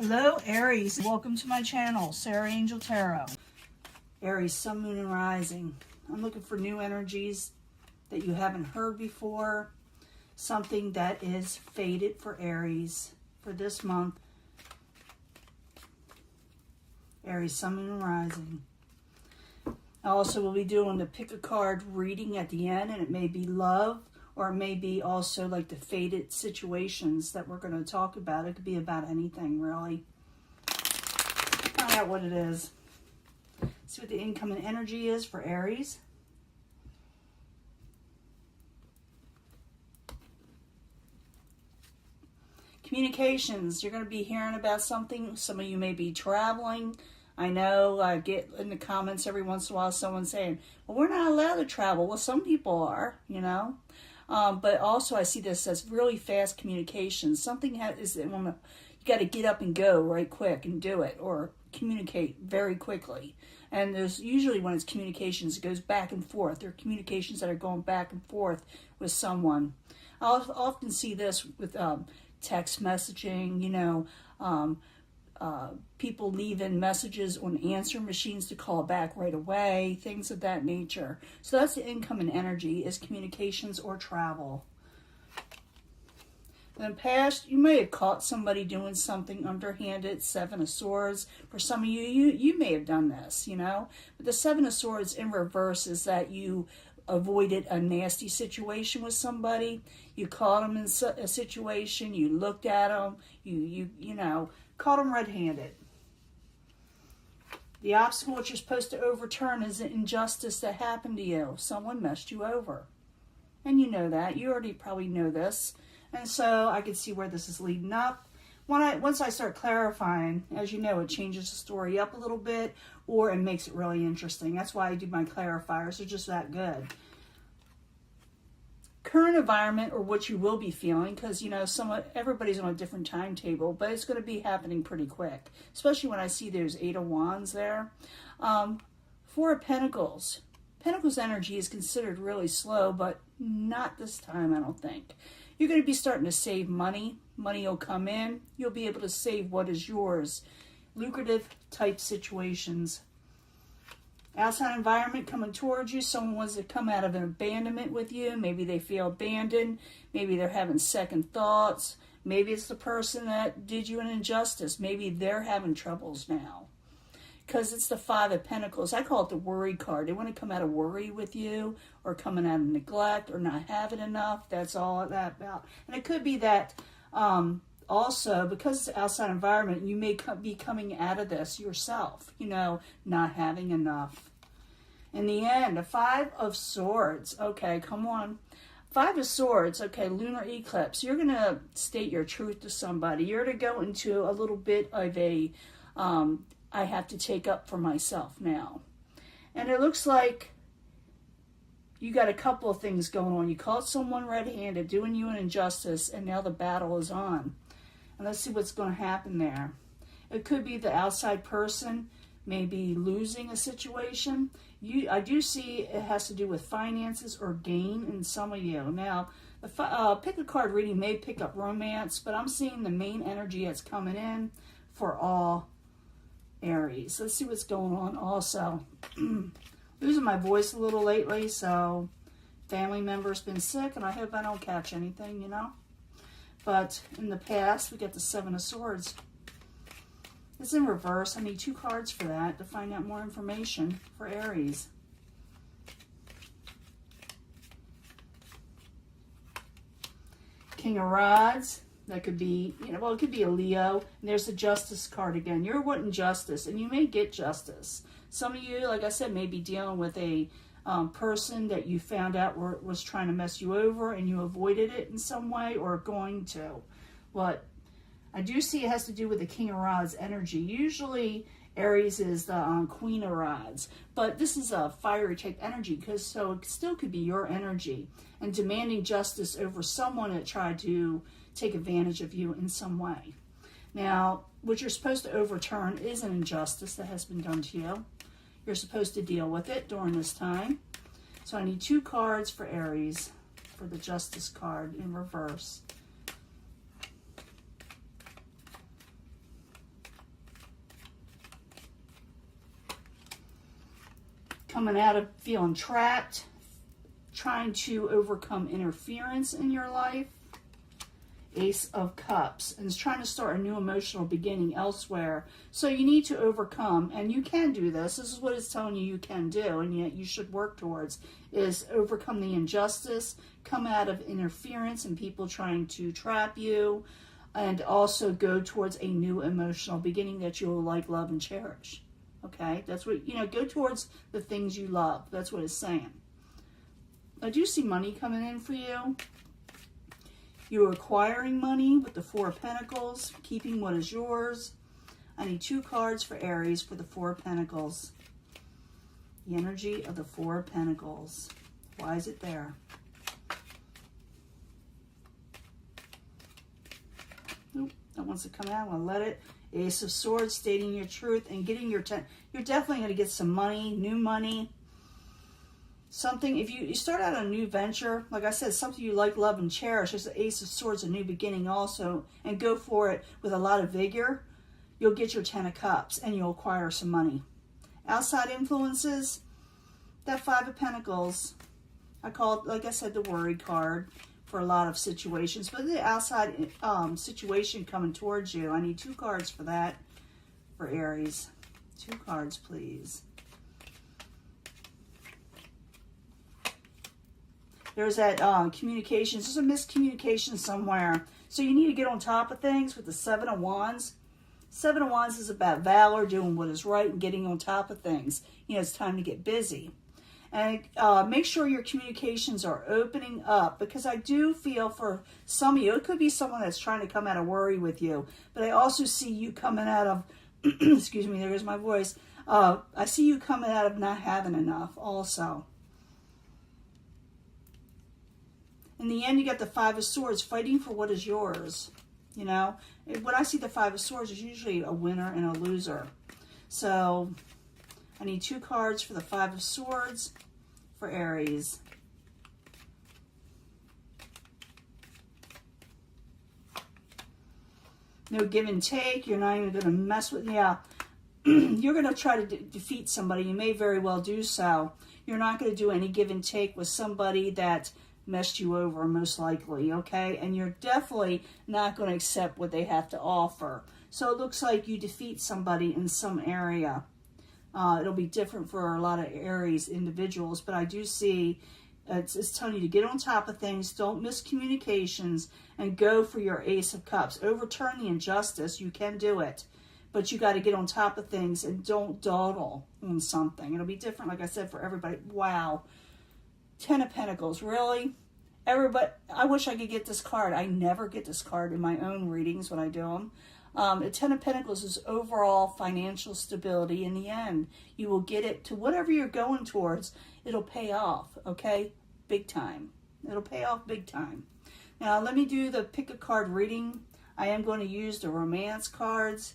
Hello Aries, welcome to my channel, Sarah Angel Tarot. Aries, Sun, Moon, and Rising. I'm looking for new energies that you haven't heard before. Something that is fated for Aries for this month. Aries, Sun, Moon, and Rising. I also will be doing the pick a card reading at the end, and it may be love, or it may be also like the fated situations that we're going to talk about. It could be about anything, really. Find out what it is. See what the incoming energy is for Aries. Communications. You're going to be hearing about something. Some of you may be traveling. I know I get in the comments every once in a while someone saying, well, we're not allowed to travel. Well, some people are, you know. But also I see this as really fast communication. Something you got to get up and go right quick and do it, or communicate very quickly. And there's usually, when it's communications, it goes back and forth. There are communications that are going back and forth with someone. I'll often see this with text messaging, you know, people leaving messages on answer machines to call back right away, things of that nature. So that's the incoming energy, is communications or travel. In the past, you may have caught somebody doing something underhanded, Seven of Swords. For some of you may have done this, you know. But the Seven of Swords in reverse is that you avoided a nasty situation with somebody. You caught them in a situation, you looked at them, you know, caught them red-handed. The obstacle that you're supposed to overturn is an injustice that happened to you. Someone messed you over. And you know that. You already probably know this. And so I can see where this is leading up. Once I start clarifying, as you know, it changes the story up a little bit, or it makes it really interesting. That's why I do my clarifiers. They're just that good. Current environment, or what you will be feeling, because, you know, everybody's on a different timetable, but it's going to be happening pretty quick, especially when I see those Eight of Wands there. Four of Pentacles. Pentacles energy is considered really slow, but not this time, I don't think. You're going to be starting to save money. Money will come in. You'll be able to save what is yours. Lucrative type situations. Outside environment coming towards you. Someone wants to come out of an abandonment with you. Maybe they feel abandoned. Maybe they're having second thoughts. Maybe it's the person that did you an injustice. Maybe they're having troubles now. Because it's the Five of Pentacles. I call it the worry card. They want to come out of worry with you, or coming out of neglect, or not having enough. That's all that about. And it could be that also, because it's outside environment, you may be coming out of this yourself, you know, not having enough. In the end, the Five of Swords. Okay, come on. Five of Swords. Okay, lunar eclipse. You're going to state your truth to somebody. You're to go into a little bit of a, I have to take up for myself now. And it looks like you got a couple of things going on. You caught someone red-handed doing you an injustice, and now the battle is on. And let's see what's going to happen there. It could be the outside person maybe losing a situation. I do see it has to do with finances or gain in some of you. Now, the pick a card reading may pick up romance, but I'm seeing the main energy that's coming in for all Aries. Let's see what's going on also. Losing my voice a little lately, so family member's been sick, and I hope I don't catch anything, you know. But in the past, we got the Seven of Swords. It's in reverse. I need two cards for that to find out more information for Aries. King of Rods. That could be, you know, well, it could be a Leo. And there's the Justice card again. You're wanting justice, and you may get justice. Some of you, like I said, may be dealing with a person that you found out was trying to mess you over, and you avoided it in some way, or going to. But I do see it has to do with the King of Rods energy. Usually Aries is the Queen of Rods, but this is a fiery type energy, so it still could be your energy, and demanding justice over someone that tried to take advantage of you in some way. Now, what you're supposed to overturn is an injustice that has been done to you. You're supposed to deal with it during this time. So I need two cards for Aries for the Justice card in reverse. coming out of feeling trapped, trying to overcome interference in your life. Ace of Cups, and is trying to start a new emotional beginning elsewhere. So you need to overcome, and you can do this. This is what it's telling you can do, and yet you should work towards, is overcome the injustice, come out of interference and people trying to trap you, and also go towards a new emotional beginning that you'll like, love, and cherish. Okay? That's what, go towards the things you love. That's what it's saying. I do see money coming in for you. You're acquiring money with the Four of Pentacles, keeping what is yours. I need 2 cards for Aries for the Four of Pentacles. The energy of the Four of Pentacles. Why is it there? Nope, that wants to come out. I'm going to let it. Ace of Swords, stating your truth and getting your... You're definitely going to get some money, new money. Something, if you start out on a new venture, like I said, something you like, love, and cherish. There's the Ace of Swords, a new beginning also, and go for it with a lot of vigor. You'll get your 10 of Cups, and you'll acquire some money. Outside influences, that 5 of Pentacles, I call it, like I said, the worry card for a lot of situations. But the outside situation coming towards you, I need 2 cards for that, for Aries. 2 cards, please. There's that communications. There's a miscommunication somewhere. So you need to get on top of things with the 7 of Wands. 7 of Wands is about valor, doing what is right, and getting on top of things. It's time to get busy. And make sure your communications are opening up, because I do feel for some of you, it could be someone that's trying to come out of worry with you. But I also see you coming out of, excuse me, there's my voice. I see you coming out of not having enough also. In the end, you got the 5 of Swords, fighting for what is yours. When I see the 5 of Swords, there's usually a winner and a loser. So I need 2 cards for the 5 of Swords for Aries. No give and take. You're not even going to mess with, you're going to try to defeat somebody. You may very well do so. You're not going to do any give and take with somebody that messed you over, most likely, okay? And you're definitely not going to accept what they have to offer. So it looks like you defeat somebody in some area. It'll be different for a lot of Aries individuals, but I do see it's telling you to get on top of things, don't miss communications, and go for your Ace of Cups. Overturn the injustice. You can do it, but you got to get on top of things and don't dawdle on something. It'll be different, like I said, for everybody. Wow. 10 of Pentacles, really? Everybody, I wish I could get this card. I never get this card in my own readings when I do them. The 10 of Pentacles is overall financial stability. In the end, you will get it to whatever you're going towards. It'll pay off, okay? Big time. It'll pay off big time. Now, let me do the pick a card reading. I am going to use the romance cards,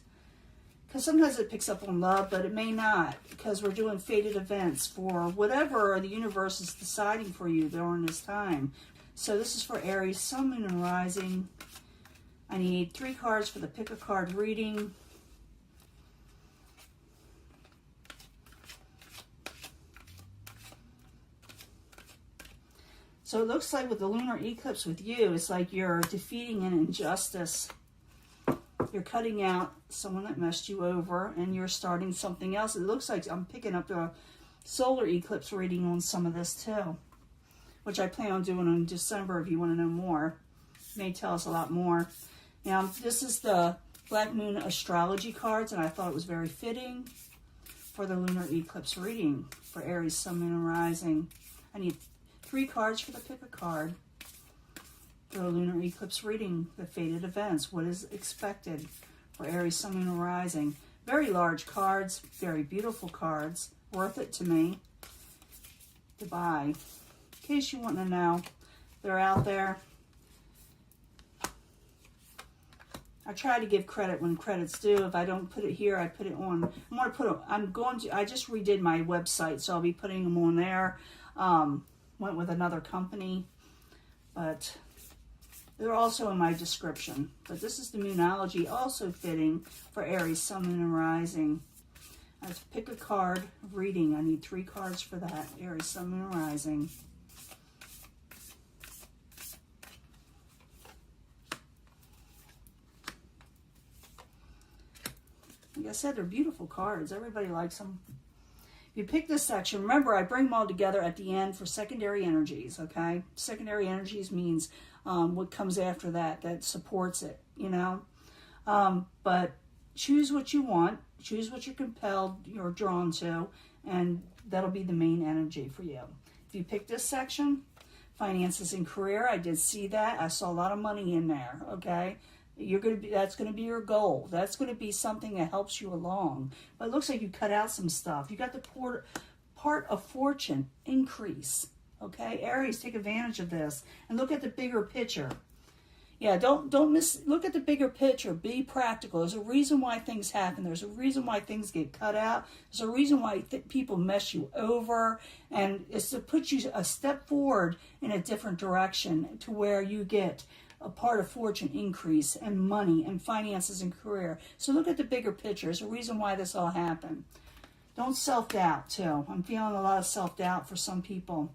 because sometimes it picks up on love, but it may not, because we're doing fated events for whatever the universe is deciding for you during this time. So this is for Aries, Sun, Moon, and Rising. I need 3 cards for the pick a card reading. So it looks like with the lunar eclipse with you, it's like you're defeating an injustice. You're cutting out someone that messed you over, and you're starting something else. It looks like I'm picking up a solar eclipse reading on some of this too, which I plan on doing in December if you want to know more. It may tell us a lot more. Now, this is the Black Moon Astrology cards, and I thought it was very fitting for the lunar eclipse reading for Aries, Sun, Moon, and Rising. I need 3 cards for the pick a card. The lunar eclipse reading, the fated events, what is expected for Aries, Sun, Moon, and Rising. Very large cards, very beautiful cards, worth it to me to buy. In case you want to know, they're out there. I try to give credit when credit's due. If I don't put it here, I put it on. I just redid my website, so I'll be putting them on there. Went with another company, but they're also in my description. But this is the Moonology, also fitting for Aries, Sun, Moon, and Rising. Let's pick a card of reading. I need 3 cards for that. Aries, Sun, Moon, Rising. Like I said, they're beautiful cards. Everybody likes them. If you pick this section, remember I bring them all together at the end for secondary energies, okay? Secondary energies means what comes after that supports it, you know? But choose what you want. Choose what you're compelled, you're drawn to, and that'll be the main energy for you. If you pick this section, finances and career, I did see that. I saw a lot of money in there, okay? That's going to be your goal. That's going to be something that helps you along. But it looks like you cut out some stuff. You got the part of fortune increase. Okay, Aries, take advantage of this and look at the bigger picture. Yeah, don't look at the bigger picture. Be practical. There's a reason why things happen. There's a reason why things get cut out. There's a reason why people mess you over, and it's to put you a step forward in a different direction to where you get a part of fortune increase and money and finances and career. So look at the bigger picture. There's a reason why this all happened. Don't self-doubt too. I'm feeling a lot of self-doubt for some people.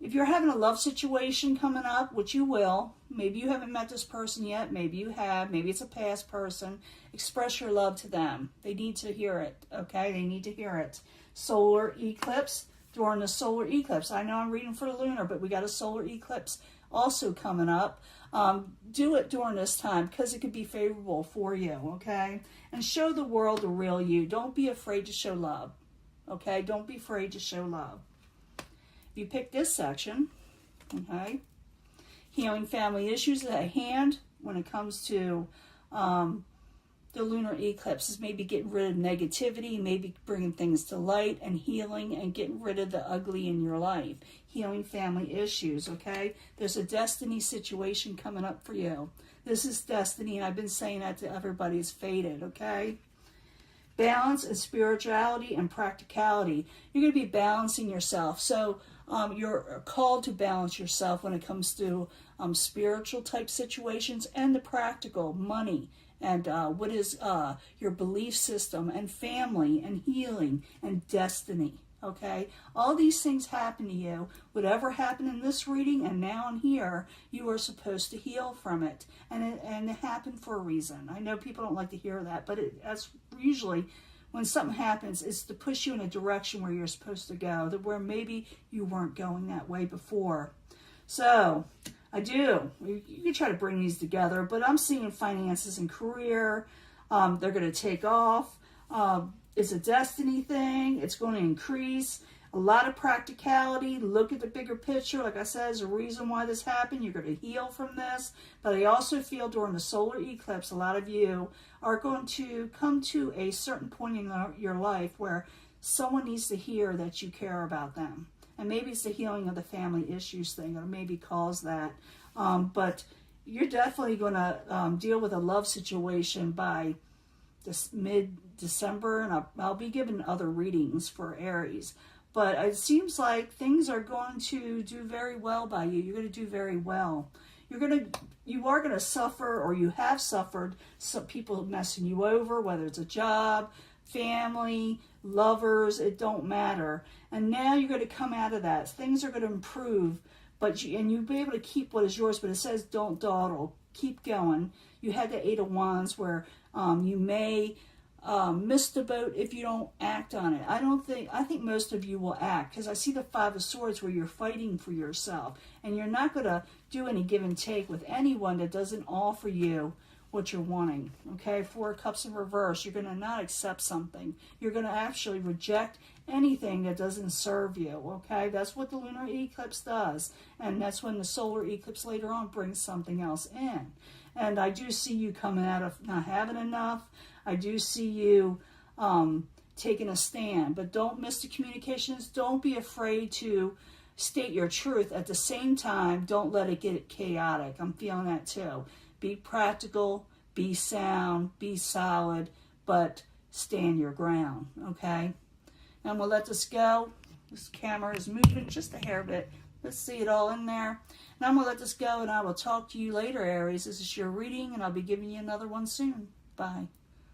If you're having a love situation coming up, which you will, maybe you haven't met this person yet, maybe you have, maybe it's a past person, express your love to them. They need to hear it, okay? They need to hear it. Solar eclipse, during the solar eclipse. I know I'm reading for the lunar, but we got a solar eclipse also coming up. Do it during this time because it could be favorable for you, okay? And show the world the real you. Don't be afraid to show love, okay? Don't be afraid to show love. If you pick this section, okay, healing family issues at hand when it comes to the lunar eclipse is maybe getting rid of negativity, maybe bringing things to light and healing and getting rid of the ugly in your life. Healing family issues, okay? There's a destiny situation coming up for you. This is destiny, and I've been saying that to everybody. It's fated, okay? Balance and spirituality and practicality. You're going to be balancing yourself. So you're called to balance yourself when it comes to spiritual type situations and the practical, money, and what is your belief system and family and healing and destiny. Okay, all these things happen to you. Whatever happened in this reading and now and here, you are supposed to heal from it, and it happened for a reason. I know people don't like to hear that, but that's usually when something happens, it's to push you in a direction where you're supposed to go, where maybe you weren't going that way before. So you can try to bring these together, but I'm seeing finances and career. They're going to take off. It's a destiny thing. It's going to increase. A lot of practicality. Look at the bigger picture. Like I said, there's a reason why this happened. You're going to heal from this. But I also feel during the solar eclipse, a lot of you are going to come to a certain point in your life where someone needs to hear that you care about them. And maybe it's the healing of the family issues thing that maybe cause that. But you're definitely going to deal with a love situation by this mid-December, and I'll be giving other readings for Aries. But it seems like things are going to do very well by you. You're going to do very well. You are going to suffer, or you have suffered, some people messing you over, whether it's a job, family, lovers, it don't matter. And now you're going to come out of that. Things are going to improve, and you'll be able to keep what is yours, but it says don't dawdle. Keep going. You had the 8 of Wands where you may miss the boat if you don't act on it. I think most of you will act, because I see the 5 of Swords where you're fighting for yourself, and you're not going to do any give and take with anyone that doesn't offer you what you're wanting. Okay, 4 of Cups in reverse. You're going to not accept something. You're going to actually reject anything that doesn't serve you. Okay, that's what the lunar eclipse does, and that's when the solar eclipse later on brings something else in. And I do see you coming out of not having enough. I do see you taking a stand, but don't miss the communications. Don't be afraid to state your truth. At the same time, don't let it get chaotic. I'm feeling that too. Be practical, be sound, be solid, but stand your ground, okay? Now I'm going to let this go. This camera is moving just a hair bit. Let's see it all in there. And I'm going to let this go, and I will talk to you later, Aries. This is your reading, and I'll be giving you another one soon. Bye.